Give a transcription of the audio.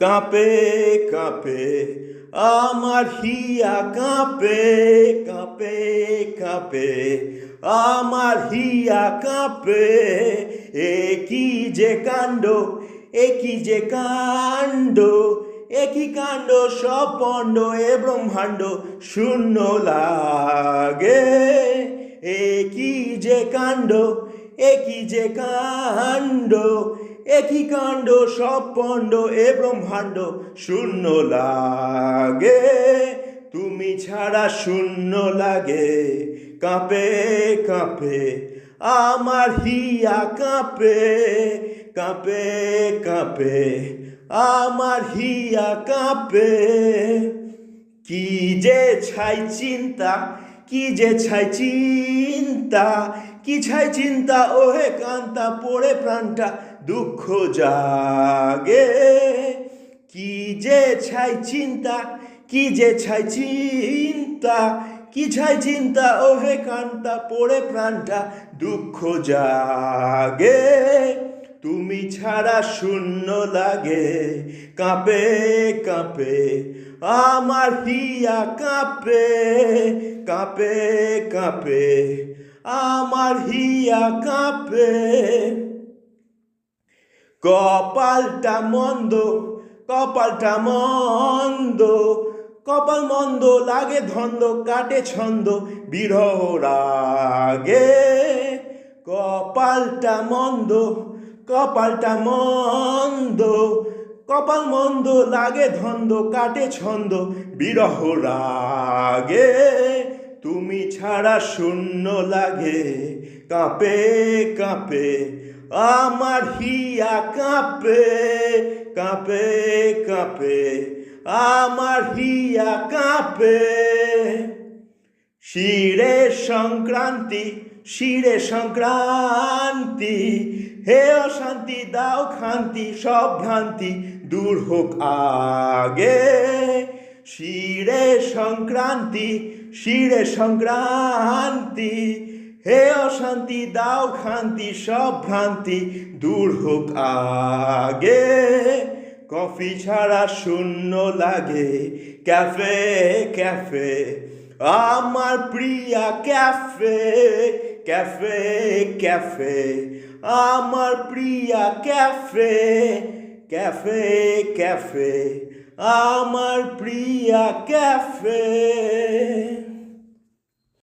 কাঁপে কাঁপে আমার হিয়া কাঁপে কাঁপে কাঁপে আমার হিয়া কাঁপে একই যে কাণ্ড একই যে কাণ্ড একই কাণ্ড সব পণ্ড এ ব্রহ্মাণ্ড শূন্য লাগে একই যে কাণ্ড একই যে কাণ্ড একই কাণ্ড সব পণ্ড এ ব্রহ্মাণ্ড শূন্য লাগে তুমি ছাড়া শূন্য লাগে কাঁপে কাঁপে আমার হিয়া কাঁপে কাঁপে কাঁপে আমার হিয়া কাঁপে কি যে ছাই চিন্তা কি যে ছাই চিন্তা কি ছাই চিন্তা ওহে কান্তা পড়ে প্রাণটা দুঃখ জাগে কি যে ছাই চিন্তা কি যে ছাই চিন্তা কি ছাই চিন্তা ওহে কান্তা পড়ে প্রাণটা দুঃখ জাগে তুমি ছাড়া শূন্য লাগে কাঁপে কাঁপে আমার হিয়া কাঁপে কাঁপে কাঁপে আমার হিয়া কাঁপে কপালটা মন্দ কপালটা মন্দ কপাল মন্দ লাগে ধন্দ কাটে ছন্দ বিরহ রাগে কপালটা মন্দ কপালটা মন্দ কপাল মন্দ লাগে ধন্দ কাটে ছন্দ বিরহ রাগে তুমি ছাড়া শূন্য লাগে কাঁপে কাঁপে আমার হিয়া কাঁপে কাঁপে কাঁপে আমার হিয়া কাঁপে শিরে সংক্রান্তি শিরে সংক্রান্তি হে অশান্তি দাও খান্তি সব ভ্রান্তি দূর হোক আগে শিরে সংক্রান্তি শিরে সংক্রান্তি হে অশান্তি দাও খান্তি সব ভ্রান্তি দূর হোক আগে কফি ছাড়া শূন্য লাগে ক্যাফে ক্যাফে আমার প্রিয়া ক্যাফে ক্যাফে ক্যাফে আমার প্রিয়া ক্যাফে ক্যাফে ক্যাফে আমার প্রিয়া ক্যাফে